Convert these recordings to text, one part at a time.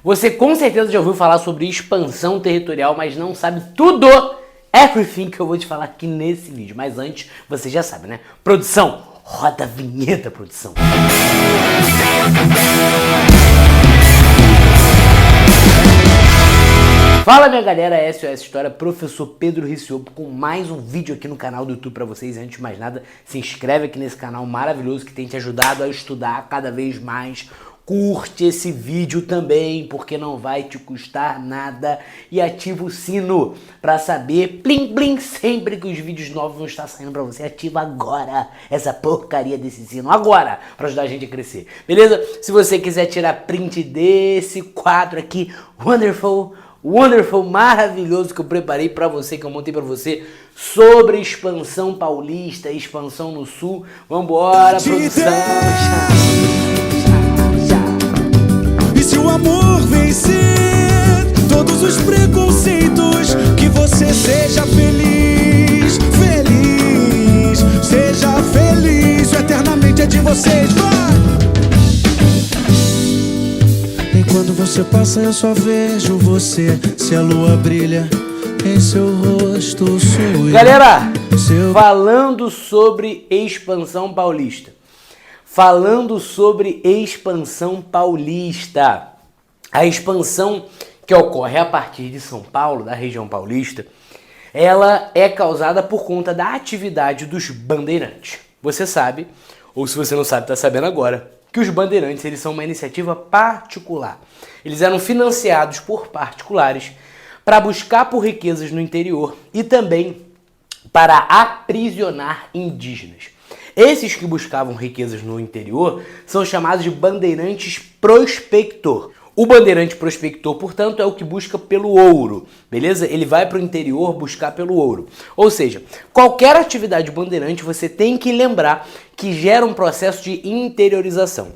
Você com certeza já ouviu falar sobre expansão territorial, mas não sabe tudo, everything que eu vou te falar aqui nesse vídeo. Mas antes, você já sabe, né? Produção, roda a vinheta, produção. Fala minha galera, SOS História, professor Pedro Ricciolo com mais um vídeo aqui no canal do YouTube pra vocês. Antes de mais nada, se inscreve aqui nesse canal maravilhoso que tem te ajudado a estudar cada vez mais. Curte esse vídeo também, porque não vai te custar nada. E ativa o sino pra saber, plim plim, sempre que os vídeos novos vão estar saindo pra você. Ativa agora essa porcaria desse sino, agora, pra ajudar a gente a crescer, beleza? Se você quiser tirar print desse quadro aqui, wonderful, maravilhoso que eu preparei pra você, que eu montei pra você, sobre expansão paulista, expansão no sul. Vambora, produção! E se o amor vencer todos os preconceitos, que você seja feliz, seja feliz, eternamente é de vocês, vai! Enquanto você passa eu só vejo você, se a lua brilha em seu rosto sou eu. Galera, falando sobre expansão paulista. A expansão que ocorre a partir de São Paulo, da região paulista, ela é causada por conta da atividade dos bandeirantes. Você sabe, ou se você não sabe, está sabendo agora, que os bandeirantes eles são uma iniciativa particular. Eles eram financiados por particulares para buscar por riquezas no interior e também para aprisionar indígenas. Esses que buscavam riquezas no interior são chamados de bandeirantes prospector. O bandeirante prospector, portanto, é o que busca pelo ouro, beleza? Ele vai para o interior buscar pelo ouro. Ou seja, qualquer atividade bandeirante você tem que lembrar que gera um processo de interiorização.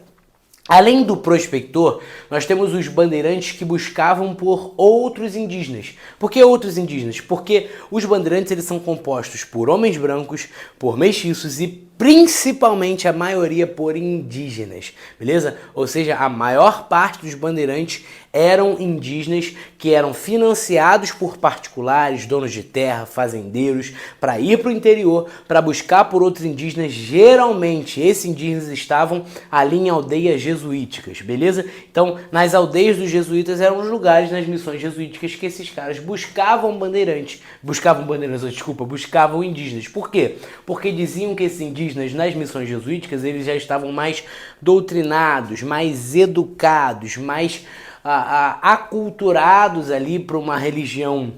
Além do prospector, nós temos os bandeirantes que buscavam por outros indígenas. Por que outros indígenas? Porque os bandeirantes eles são compostos por homens brancos, por mestiços e principalmente a maioria por indígenas, beleza? Ou seja, a maior parte dos bandeirantes eram indígenas que eram financiados por particulares, donos de terra, fazendeiros, para ir para o interior, para buscar por outros indígenas. Geralmente, esses indígenas estavam ali em aldeias jesuíticas, beleza? Então, nas aldeias dos jesuítas eram os lugares nas missões jesuíticas que esses caras buscavam indígenas. Por quê? Porque diziam que esses indígenas nas missões jesuíticas eles já estavam mais doutrinados, mais educados, mais aculturados ali para uma religião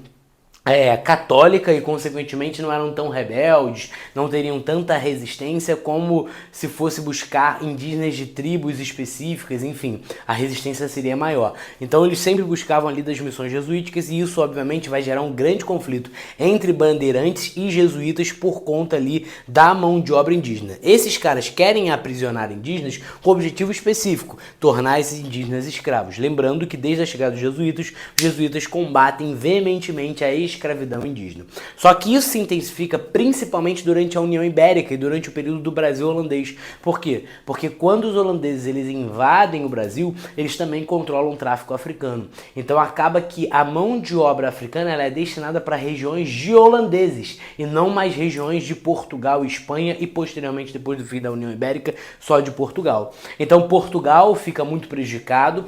católica e consequentemente não eram tão rebeldes, não teriam tanta resistência como se fosse buscar indígenas de tribos específicas, enfim, a resistência seria maior. Então eles sempre buscavam ali das missões jesuíticas e isso obviamente vai gerar um grande conflito entre bandeirantes e jesuítas por conta ali da mão de obra indígena. Esses caras querem aprisionar indígenas com objetivo específico, tornar esses indígenas escravos. Lembrando que desde a chegada dos jesuítas, os jesuítas combatem veementemente a escravidão indígena. Só que isso se intensifica principalmente durante a União Ibérica e durante o período do Brasil holandês. Por quê? Porque quando os holandeses eles invadem o Brasil, eles também controlam o tráfico africano. Então acaba que a mão de obra africana ela é destinada para regiões de holandeses e não mais regiões de Portugal e Espanha e posteriormente, depois do fim da União Ibérica, só de Portugal. Então Portugal fica muito prejudicado,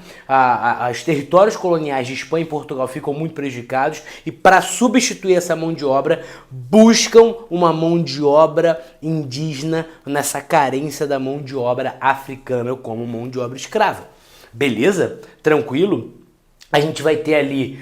os territórios coloniais de Espanha e Portugal ficam muito prejudicados e para substituir essa mão de obra, buscam uma mão de obra indígena nessa carência da mão de obra africana como mão de obra escrava. Beleza? Tranquilo? A gente vai ter ali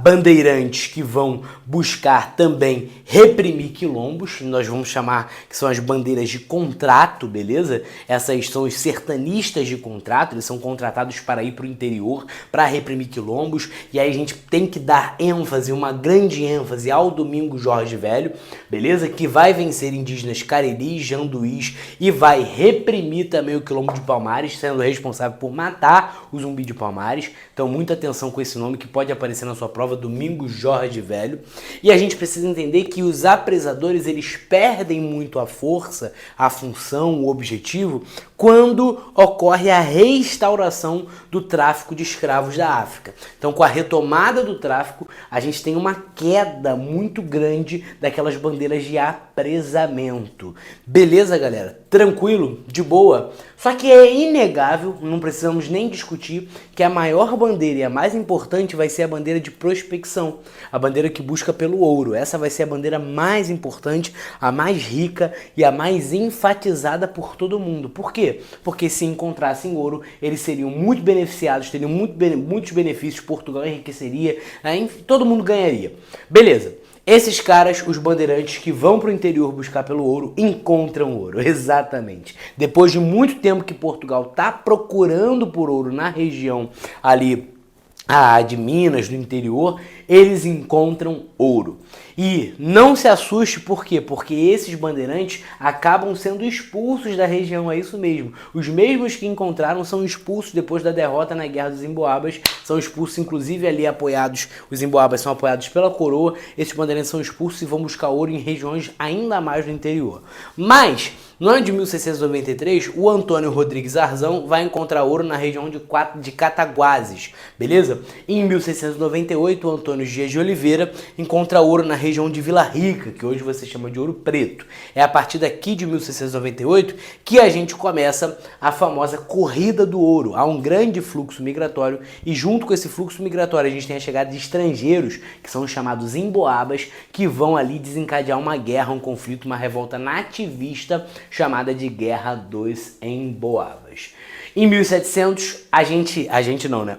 bandeirantes que vão buscar também reprimir quilombos, nós vamos chamar que são as bandeiras de contrato, beleza? Essas são os sertanistas de contrato, eles são contratados para ir para o interior, para reprimir quilombos, e aí a gente tem que dar ênfase, uma grande ênfase ao Domingos Jorge Velho, beleza? Que vai vencer indígenas careris, janduís e vai reprimir também o quilombo de Palmares, sendo responsável por matar o Zumbi de Palmares. Então muita atenção com esse nome que pode aparecer na sua prova, Domingos Jorge Velho. E a gente precisa entender que os apresadores eles perdem muito a força, a função, o objetivo quando ocorre a restauração do tráfico de escravos da África. Então, com a retomada do tráfico, a gente tem uma queda muito grande daquelas bandeiras de apresamento. Beleza, galera? Tranquilo? De boa? Só que é inegável, não precisamos nem discutir, que a maior bandeira e a mais importante vai ser a bandeira de prospecção, a bandeira que busca pelo ouro. Essa vai ser a bandeira mais importante, a mais rica e a mais enfatizada por todo mundo. Por quê? Porque se encontrassem ouro, eles seriam muito beneficiados, teriam muitos benefícios, Portugal enriqueceria, todo mundo ganharia. Beleza. Esses caras, os bandeirantes que vão para o interior buscar pelo ouro, encontram ouro, exatamente. Depois de muito tempo que Portugal está procurando por ouro na região ali de Minas, do interior, eles encontram ouro. E não se assuste, por quê? Porque esses bandeirantes acabam sendo expulsos da região, é isso mesmo. Os mesmos que encontraram são expulsos depois da derrota na Guerra dos Emboabas, são expulsos, inclusive ali apoiados, os Emboabas são apoiados pela coroa, esses bandeirantes são expulsos e vão buscar ouro em regiões ainda mais do interior. Mas, no ano de 1693, o Antônio Rodrigues Arzão vai encontrar ouro na região de Cataguases, beleza? Em 1698, o Antônio Dias de Oliveira encontra ouro na região de Vila Rica, que hoje você chama de Ouro Preto. É a partir daqui de 1698 que a gente começa a famosa Corrida do Ouro. Há um grande fluxo migratório e junto com esse fluxo migratório a gente tem a chegada de estrangeiros, que são os chamados emboabas, que vão ali desencadear uma guerra, um conflito, uma revolta nativista chamada de Guerra dos Emboabas. Em 1700,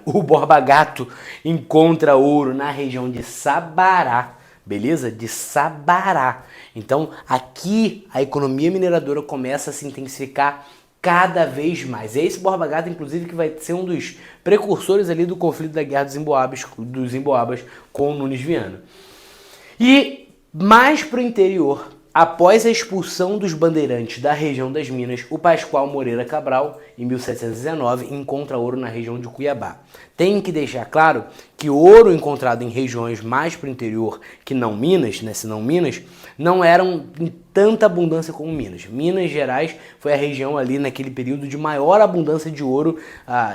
o Borba Gato encontra ouro na região de Sabará, beleza? De Sabará. Então, aqui a economia mineradora começa a se intensificar cada vez mais. É esse Borba Gato, inclusive, que vai ser um dos precursores ali do conflito da Guerra dos Emboabas com o Nunes Viana. E mais para o interior, após a expulsão dos bandeirantes da região das Minas, o Pascoal Moreira Cabral, em 1719, encontra ouro na região de Cuiabá. Tem que deixar claro que ouro encontrado em regiões mais para o interior que não Minas, se não Minas, não eram em tanta abundância como Minas. Minas Gerais foi a região ali naquele período de maior abundância de ouro,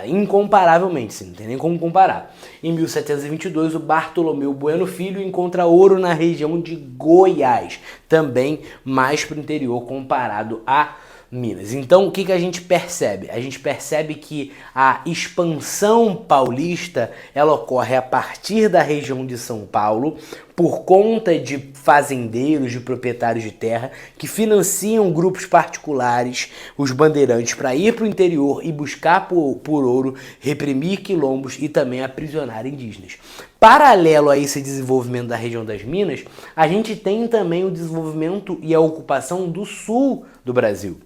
incomparavelmente, não tem nem como comparar. Em 1722, o Bartolomeu Bueno Filho encontra ouro na região de Goiás, também mais para o interior comparado a Minas. Então, o que a gente percebe? A gente percebe que a expansão paulista, ela ocorre a partir da região de São Paulo, por conta de fazendeiros, de proprietários de terra, que financiam grupos particulares, os bandeirantes, para ir para o interior e buscar por ouro, reprimir quilombos e também aprisionar indígenas. Paralelo a esse desenvolvimento da região das Minas, a gente tem também o desenvolvimento e a ocupação do sul do Brasil.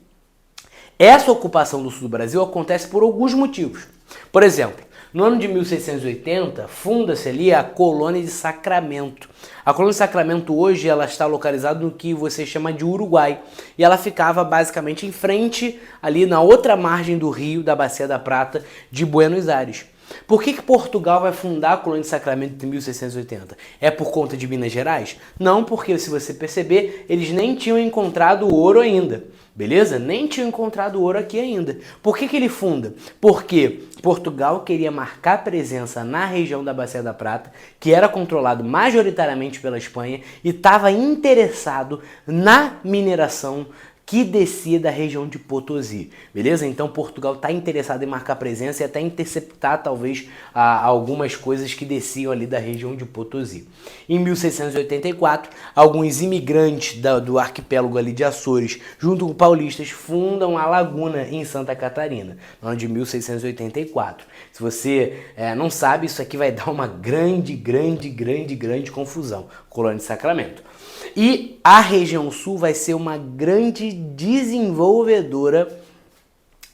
Essa ocupação do sul do Brasil acontece por alguns motivos. Por exemplo, no ano de 1680, funda-se ali a colônia de Sacramento. A colônia de Sacramento hoje ela está localizada no que você chama de Uruguai. E ela ficava basicamente em frente, ali na outra margem do rio, da Bacia da Prata, de Buenos Aires. Por que Portugal vai fundar a colônia de Sacramento em 1680? É por conta de Minas Gerais? Não, porque se você perceber, eles nem tinham encontrado ouro ainda. Beleza? Nem tinham encontrado ouro aqui ainda. Por que ele funda? Porque Portugal queria marcar presença na região da Bacia da Prata, que era controlado majoritariamente pela Espanha, e estava interessado na mineração que descia da região de Potosí, beleza? Então Portugal está interessado em marcar presença e até interceptar talvez algumas coisas que desciam ali da região de Potosí. Em 1684, alguns imigrantes do arquipélago ali de Açores, junto com paulistas, fundam a Laguna em Santa Catarina, no ano de 1684. Se você não sabe, isso aqui vai dar uma grande confusão. Colônia de Sacramento. E a região sul vai ser uma grande desenvolvedora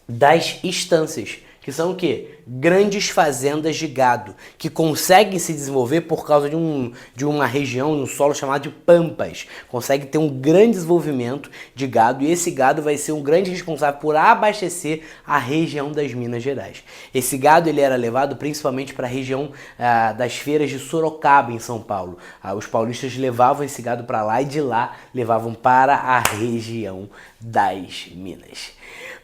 das estâncias, que são o quê? Grandes fazendas de gado, que conseguem se desenvolver por causa de uma região, um solo chamado de pampas. Consegue ter um grande desenvolvimento de gado e esse gado vai ser um grande responsável por abastecer a região das Minas Gerais. Esse gado ele era levado principalmente para a região das feiras de Sorocaba, em São Paulo. Os paulistas levavam esse gado para lá e de lá levavam para a região das Minas.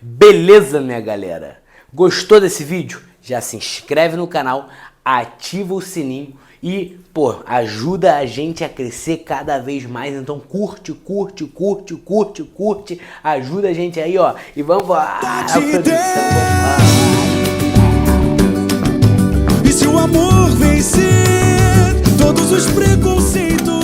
Beleza, minha galera? Gostou desse vídeo? Já se inscreve no canal, ativa o sininho e, pô, ajuda a gente a crescer cada vez mais. Então curte, ajuda a gente aí, ó. E vamos lá, E se o amor vencer todos os preconceitos?